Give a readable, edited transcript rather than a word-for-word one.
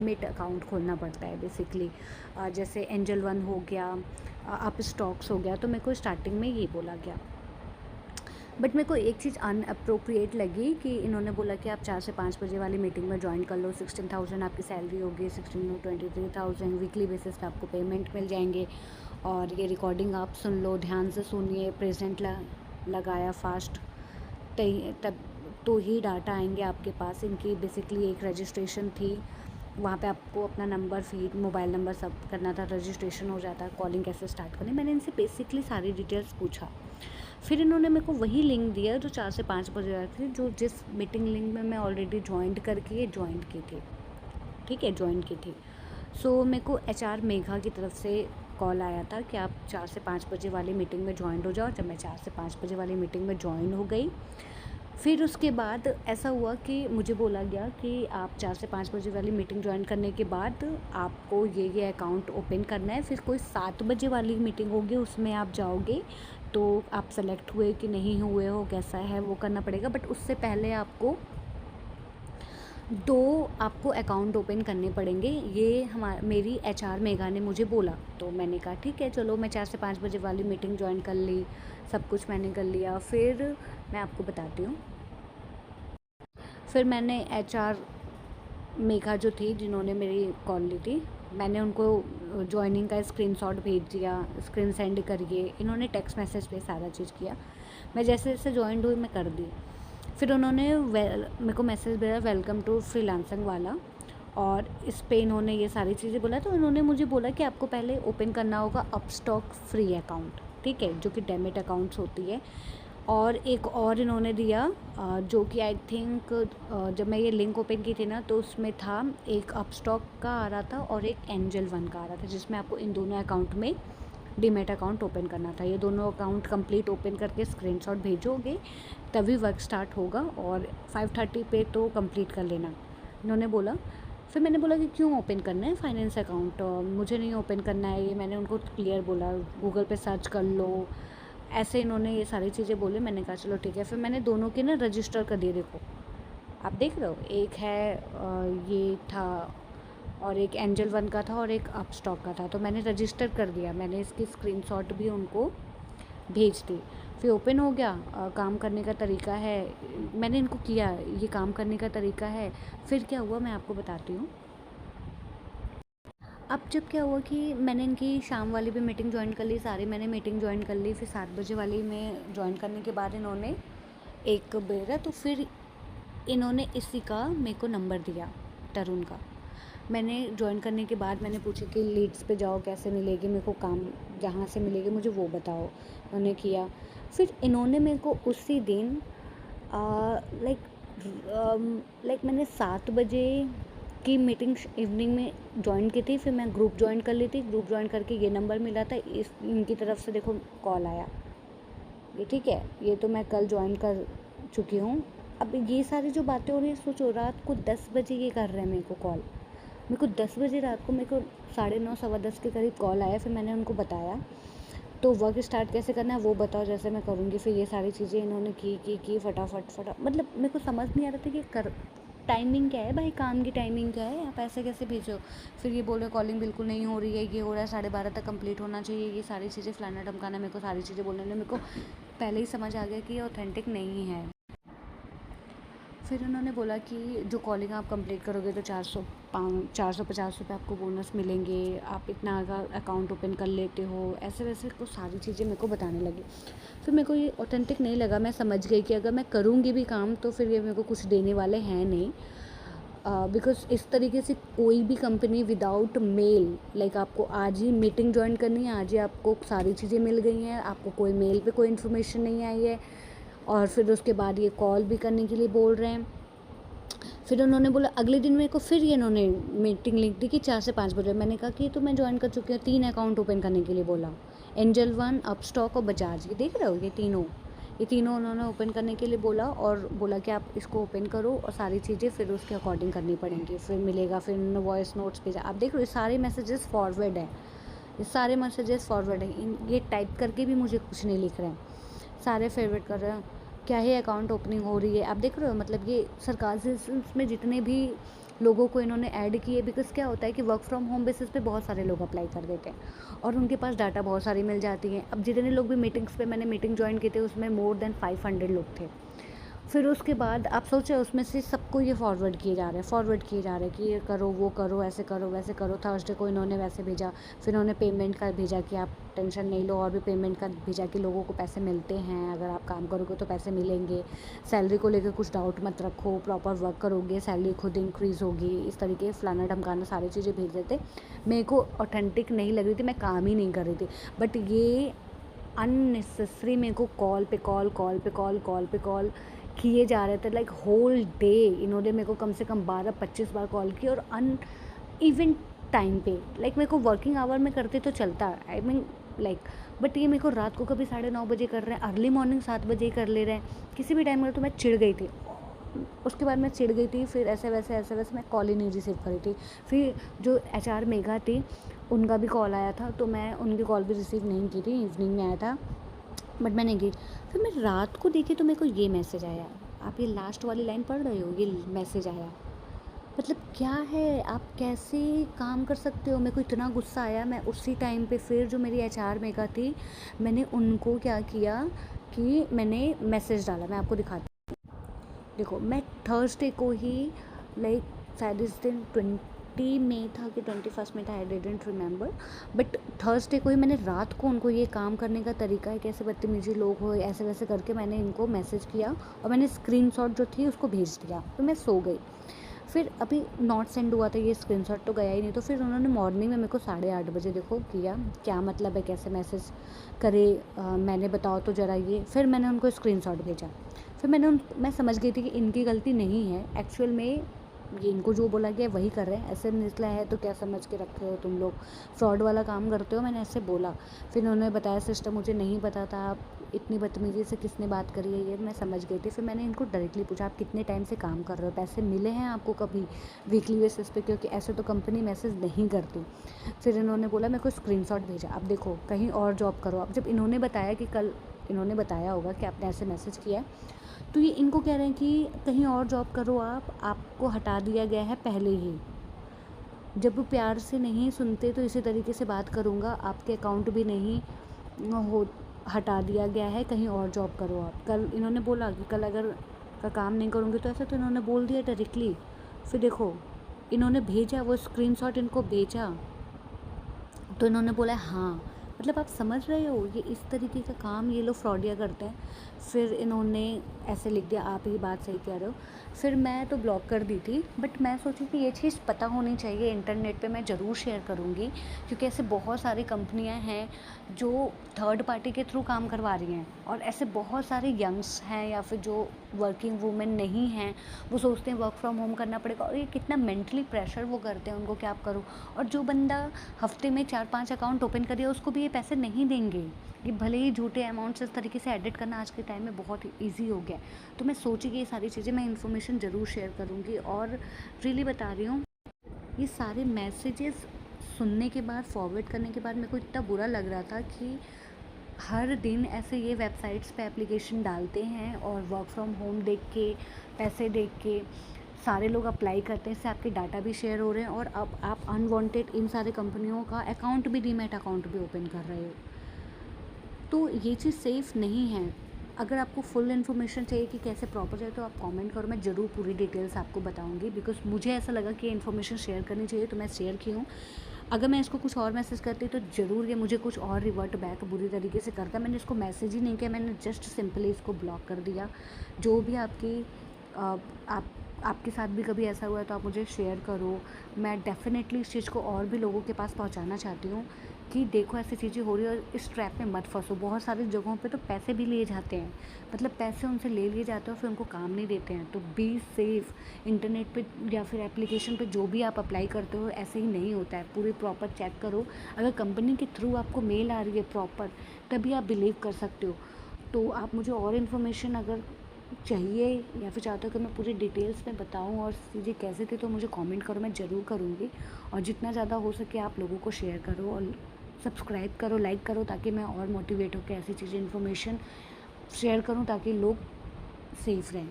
Demat account खोलना पड़ता है बेसिकली। जैसे एंजल वन हो गया, अप स्टॉक्स हो गया, तो मेरे को स्टार्टिंग में ये बोला गया। बट मेरे को एक चीज़ अनअप्रोप्रिएट लगी कि इन्होंने बोला कि आप 4 से 5 बजे वाली मीटिंग में ज्वाइन कर लो, 16,000 आपकी सैलरी होगी, 16 to 23,000 वीकली बेसिस पे आपको पेमेंट मिल जाएंगे, और ये रिकॉर्डिंग आप सुन लो, ध्यान से सुनिए, प्रेजेंट लगाया फास्ट, तब तो ही डाटा आएंगे आपके पास। इनकी बेसिकली एक रजिस्ट्रेशन थी, वहाँ पे आपको अपना नंबर फीड, मोबाइल नंबर सब करना था, रजिस्ट्रेशन हो जाता है, कॉलिंग कैसे स्टार्ट करनी। मैंने इनसे बेसिकली सारी डिटेल्स पूछा, फिर इन्होंने मेरे को वही लिंक दिया जो 4 से 5 बजे थी, जो जिस मीटिंग लिंक में मैं ऑलरेडी ज्वाइन करके ये ज्वाइन की थी, ठीक है, ज्वाइन की थी। सो मेरे को HR मेघा की तरफ से कॉल आया था कि आप 4 से 5 बजे वाली मीटिंग में ज्वाइन हो जाओ। जब मैं 4 से 5 बजे वाली मीटिंग में ज्वाइन हो गई, फिर उसके बाद ऐसा हुआ कि मुझे बोला गया कि आप 4 से 5 बजे वाली मीटिंग ज्वाइन करने के बाद आपको ये अकाउंट ओपन करना है, फिर कोई 7 बजे वाली मीटिंग होगी, उसमें आप जाओगे तो आप सेलेक्ट हुए कि नहीं हुए हो, कैसा है वो करना पड़ेगा। बट उससे पहले आपको 2 आपको अकाउंट ओपन करने पड़ेंगे, ये मेरी HR मेघा ने मुझे बोला। तो मैंने कहा ठीक है चलो, मैं 4 से 5 बजे वाली मीटिंग ज्वाइन कर ली, सब कुछ मैंने कर लिया। फिर मैं आपको बताती हूँ, फिर मैंने HR मेघा जो थी, जिन्होंने मेरी कॉल ली थी, मैंने उनको ज्वाइनिंग का स्क्रीनशॉट भेज दिया, स्क्रीन सेंड करिए, इन्होंने टेक्स्ट मैसेज पे सारा चीज़ किया। मैं जैसे जैसे ज्वाइन हुई मैं कर दी। फिर उन्होंने मेरे को मैसेज भेजा वेलकम टू फ्रीलांसिंग वाला, और इस पे इन्होंने ये सारी चीज़ें बोला। तो इन्होंने मुझे बोला कि आपको पहले ओपन करना होगा अपस्टॉक फ्री अकाउंट, ठीक है, जो कि डेमिट अकाउंट्स होती है। और एक और इन्होंने दिया जो कि आई थिंक जब मैं ये लिंक ओपन की थी ना, तो उसमें था एक अपस्टॉक का आ रहा था और एक एंजल वन का आ रहा था, जिसमें आपको इन दोनों अकाउंट में डीमैट अकाउंट ओपन करना था। ये दोनों अकाउंट कंप्लीट ओपन करके स्क्रीनशॉट भेजोगे तभी वर्क स्टार्ट होगा, और 5:30 पे तो कंप्लीट कर लेना, इन्होंने बोला। फिर मैंने बोला कि क्यों ओपन करना है फाइनेंस अकाउंट, मुझे नहीं ओपन करना है ये, मैंने उनको क्लियर बोला, गूगल पे सर्च कर लो, ऐसे इन्होंने ये सारी चीज़ें बोले। मैंने कहा चलो ठीक है। फिर मैंने दोनों के ना रजिस्टर कर दिए, देखो आप देख रहे हो, एक है ये था, और एक एंजल वन का था, और एक अपस्टॉक का था। तो मैंने रजिस्टर कर दिया, मैंने इसकी स्क्रीनशॉट भी उनको भेज दी। फिर ओपन हो गया। काम करने का तरीका है, मैंने इनको किया, ये काम करने का तरीका है। फिर क्या हुआ मैं आपको बताती हूँ। अब जब क्या हुआ कि मैंने इनकी शाम वाली भी मीटिंग ज्वाइन कर ली, सारी मैंने मीटिंग ज्वाइन कर ली। फिर 7 बजे वाली में ज्वाइन करने के बाद इन्होंने एक भेजा, तो फिर इन्होंने इसी का मेरे को नंबर दिया, तरुण का। मैंने ज्वाइन करने के बाद मैंने पूछा कि लीड्स पे जाओ, कैसे मिलेगी मेरे को काम, जहाँ से मिलेगी मुझे वो बताओ। उन्होंने किया। फिर इन्होंने मेरे को उसी दिन लाइक मैंने 7 बजे की मीटिंग इवनिंग में ज्वाइन की थी। फिर मैं ग्रुप ज्वाइन कर ली थी, ग्रुप ज्वाइन करके ये नंबर मिला था, इस इनकी तरफ से देखो कॉल आया, ये ठीक है, ये तो मैं कल ज्वाइन कर चुकी हूँ। अब ये सारी जो बातें हो रही है, सोचो रात को 10 बजे ये कर रहे हैं मेरे को कॉल, मेरे को 10 बजे रात को, मेरे को 9:30 10:15 के करीब कॉल आया। फिर मैंने उनको बताया, तो वर्क स्टार्ट कैसे करना है वो बताओ, जैसे मैं करूँगी। फिर ये सारी चीज़ें इन्होंने की फटाफट, मतलब मेरे को समझ नहीं आ रहा था कि टाइमिंग क्या है भाई, काम की टाइमिंग क्या है, आप ऐसे कैसे भेजो। फिर ये बोले कॉलिंग बिल्कुल नहीं हो रही है, ये हो रहा है, 12:30 तक कंप्लीट होना चाहिए, ये सारी चीज़ें फलाना ढमकाना, मेरे को सारी चीज़ें बोलने में मेरे को पहले ही समझ आ गया कि ये ऑथेंटिक नहीं है। फिर उन्होंने बोला कि जो कॉलिंग आप कंप्लीट करोगे तो 450 रुपये आपको बोनस मिलेंगे, आप इतना अगर अकाउंट ओपन कर लेते हो, ऐसे वैसे कुछ सारी चीज़ें मेरे को बताने लगी। फिर मेरे को ये ऑथेंटिक नहीं लगा, मैं समझ गई कि अगर मैं करूँगी भी काम तो फिर ये मेरे को कुछ देने वाले हैं नहीं। बिकॉज़ इस तरीके से कोई भी कंपनी विदाउट मेल, लाइक आपको आज ही मीटिंग ज्वाइन करनी है, आज ही आपको सारी चीज़ें मिल गई हैं, आपको कोई मेल पे कोई इन्फॉर्मेशन नहीं आई है, और फिर उसके बाद ये कॉल भी करने के लिए बोल रहे हैं। फिर उन्होंने बोला अगले दिन मेरे को, फिर ये इन्होंने मीटिंग लिख दी कि 4 से 5 बजे। मैंने कहा कि तो मैं ज्वाइन कर चुकी हूँ, 3 अकाउंट ओपन करने के लिए बोला, एंजल वन, अपस्टॉक और बजाज, ये देख रहे हो, ये तीनों उन्होंने ओपन करने के लिए बोला, और बोला कि आप इसको ओपन करो और सारी चीज़ें फिर उसके अकॉर्डिंग करनी पड़ेंगी, फिर मिलेगा। फिर उन्होंने वॉइस नोट्स भेजा, आप देख रहे हो ये सारे मैसेजेस फॉरवर्ड हैं, ये सारे मैसेजेस फॉरवर्ड हैं, ये टाइप करके भी मुझे कुछ नहीं लिख रहे हैं, सारे फॉरवर्ड कर रहे हैं। क्या ही अकाउंट ओपनिंग हो रही है, आप देख रहे हो, मतलब ये सरकार से में जितने भी लोगों को इन्होंने ऐड किए, बिकॉज़ क्या होता है कि वर्क फ्रॉम होम बेसिस पे बहुत सारे लोग अप्लाई कर देते हैं और उनके पास डाटा बहुत सारी मिल जाती है। अब जितने लोग भी मीटिंग्स पे मैंने मीटिंग ज्वाइन किए थे उसमें मोर देन 500 लोग थे। फिर उसके बाद आप सोचो उसमें से सबको ये फॉरवर्ड किए जा रहे हैं, फॉरवर्ड किए जा रहे हैं कि ये करो, वो करो, ऐसे करो, वैसे करो। थर्सडे को इन्होंने वैसे भेजा, फिर उन्होंने पेमेंट का भेजा कि आप टेंशन नहीं लो, और भी पेमेंट का भेजा कि लोगों को पैसे मिलते हैं, अगर आप काम करोगे तो पैसे मिलेंगे, सैलरी को लेकर कुछ डाउट मत रखो, प्रॉपर वर्क करोगे सैलरी खुद इंक्रीज़ होगी, इस तरीके फलाना ढमकाना सारी चीज़ें भेज देते। मेरे को ऑथेंटिक नहीं लग रही थी, मैं काम ही नहीं कर रही थी, बट ये अननेसेसरी मेरे को कॉल पे कॉल किए जा रहे थे। लाइक होल डे इन्होंने मेरे को कम से कम 12-25 बार कॉल किया, और अन इवन टाइम पे। लाइक मेरे को वर्किंग आवर में करते तो चलता, आई मीन लाइक, बट ये मेरे को रात को कभी 9:30 बजे कर रहे हैं, अर्ली मॉर्निंग 7 बजे कर ले रहे हैं, किसी भी टाइम में। तो मैं चिढ़ गई थी, उसके बाद मैं चिढ़ गई थी। फिर ऐसे वैसे मैं कॉल ही नहीं रिसीव करी थी। फिर जो HR मेघा थी उनका भी कॉल आया था, तो मैं उनकी कॉल भी रिसीव नहीं की थी, इवनिंग में आया था, बट मैं नहीं गई। फिर मैं रात को देखी तो मेरे को ये मैसेज आया, आप ये लास्ट वाली लाइन पढ़ रहे हो, ये मैसेज आया। मतलब क्या है, आप कैसे काम कर सकते हो? मेरे को इतना गुस्सा आया। मैं उसी टाइम पे फिर जो मेरी HR मेघा थी, मैंने उनको क्या किया कि मैंने मैसेज डाला, मैं आपको दिखाती हूँ। देखो, मैं थर्सडे को ही, लाइक शायद इस दिन 20 मई था कि 21 में था, I didn't remember, but Thursday को ही मैंने रात को उनको ये काम करने का तरीका है, कैसे बदतमीजी लोग हो, ऐसे वैसे करके मैंने इनको मैसेज किया और मैंने स्क्रीनशॉट जो थी उसको भेज दिया। तो मैं सो गई। फिर अभी नॉट सेंड हुआ था, ये स्क्रीनशॉट तो गया ही नहीं। तो फिर उन्होंने मॉर्निंग में मेरे को 8:30 बजे देखो किया, क्या मतलब है, कैसे मैसेज करे, मैंने बताओ तो ज़रा ये। फिर मैंने उनको स्क्रीनशॉट भेजा। फिर मैं समझ गई थी कि इनकी गलती नहीं है, एक्चुअल में ये इनको जो बोला गया वही कर रहे हैं। ऐसे निकला है तो क्या समझ के रखे हो तुम लोग, फ्रॉड वाला काम करते हो, मैंने ऐसे बोला। फिर उन्होंने बताया सिस्टम मुझे नहीं पता था, आप इतनी बदतमीज़ी से किसने बात करी है, ये मैं समझ गई थी। फिर मैंने इनको डायरेक्टली पूछा, आप कितने टाइम से काम कर रहे हो, पैसे मिले हैं आपको कभी वीकली बेसिस पे, क्योंकि ऐसे तो कंपनी मैसेज नहीं करती। फिर इन्होंने बोला मेरे को स्क्रीनशॉट भेजा, अब देखो कहीं और जॉब करो। अब जब इन्होंने बताया कि कल इन्होंने बताया होगा कि आपने ऐसे मैसेज किया है, तो ये इनको कह रहे हैं कि कहीं और जॉब करो, आपको हटा दिया गया है पहले ही। जब वो प्यार से नहीं सुनते तो इसी तरीके से बात करूँगा, आपके अकाउंट भी नहीं हो, हटा दिया गया है, कहीं और जॉब करो आप। कल इन्होंने बोला कि कल अगर का काम नहीं करूँगी तो ऐसा, तो इन्होंने बोल दिया डायरेक्टली। फिर देखो इन्होंने भेजा, वो स्क्रीनशॉट इनको भेजा तो इन्होंने बोला हाँ। मतलब आप समझ रहे हो, ये इस तरीके का काम ये लोग फ्रॉडिया करते हैं। फिर इन्होंने ऐसे लिख दिया, आप ही बात सही कह रहे हो। फिर मैं तो ब्लॉक कर दी थी, बट मैं सोची कि ये चीज़ पता होनी चाहिए, इंटरनेट पे मैं ज़रूर शेयर करूँगी, क्योंकि ऐसे बहुत सारी कंपनियां हैं जो थर्ड पार्टी के थ्रू काम करवा रही हैं, और ऐसे बहुत सारे यंग्स हैं या फिर जो वर्किंग वूमेन नहीं हैं, वो सोचते हैं वर्क फ्रॉम होम करना पड़ेगा, और ये कितना मेंटली प्रेशर वो करते हैं उनको कि आप करो। और जो बंदा हफ्ते में 4-5 अकाउंट ओपन करिए उसको भी ये पैसे नहीं देंगे। ये भले ही झूठे अमाउंट्स इस तरीके से एडिट करना आज के टाइम में बहुत ईजी हो गया है। तो मैं सोची कि ये सारी चीज़ें मैं इन्फॉर्मेशन ज़रूर शेयर करूँगी, और रियली बता रही हूँ, ये सारे मैसेजेस सुनने के बाद, फॉरवर्ड करने के बाद, मेरे को इतना बुरा लग रहा था कि हर दिन ऐसे ये वेबसाइट्स पे एप्लीकेशन डालते हैं और वर्क फ्रॉम होम देख के, पैसे देख के सारे लोग अप्लाई करते हैं, इससे आपके डाटा भी शेयर हो रहे हैं, और अब आप अनवांटेड इन सारे कंपनियों का अकाउंट भी, डीमैट अकाउंट भी ओपन कर रहे हो। तो ये चीज़ सेफ़ नहीं है। अगर आपको फुल इन्फॉर्मेशन चाहिए कि कैसे प्रॉपर है, तो आप कमेंट करो, मैं ज़रूर पूरी डिटेल्स आपको बताऊंगी, बिकॉज मुझे ऐसा लगा कि इन्फॉर्मेशन शेयर करनी चाहिए, तो मैं शेयर की हूँ। अगर मैं इसको कुछ और मैसेज करती तो ज़रूर ये मुझे कुछ और रिवर्ट बैक बुरी तरीके से करता। मैंने इसको मैसेज ही नहीं किया, मैंने जस्ट सिंपली इसको ब्लॉक कर दिया। जो भी आपके साथ भी कभी ऐसा हुआ है तो आप मुझे शेयर करो। मैं डेफ़िनेटली इस चीज़ को और भी लोगों के पास पहुंचाना चाहती हूँ कि देखो ऐसी चीज़ें हो रही है, और इस ट्रैप में मत फंसो। बहुत सारी जगहों पे तो पैसे भी लिए जाते हैं, मतलब पैसे उनसे ले लिए जाते हैं और फिर उनको काम नहीं देते हैं। तो बी सेफ़। इंटरनेट पे या फिर एप्लीकेशन पे जो भी आप अप्लाई करते हो ऐसे ही नहीं होता है, पूरी प्रॉपर चेक करो। अगर कंपनी के थ्रू आपको मेल आ रही है प्रॉपर, तभी आप बिलीव कर सकते हो। तो आप मुझे और इन्फॉर्मेशन अगर चाहिए या फिर चाहते हो कि मैं पूरी डिटेल्स में बताऊं और चीज़ें कैसे थी, तो मुझे कमेंट करो, मैं ज़रूर करूँगी। और जितना ज़्यादा हो सके आप लोगों को शेयर करो और सब्सक्राइब करो, लाइक करो, ताकि मैं और मोटिवेट होकर ऐसी चीज़ें इन्फॉर्मेशन शेयर करूं, ताकि लोग सेफ़ रहें।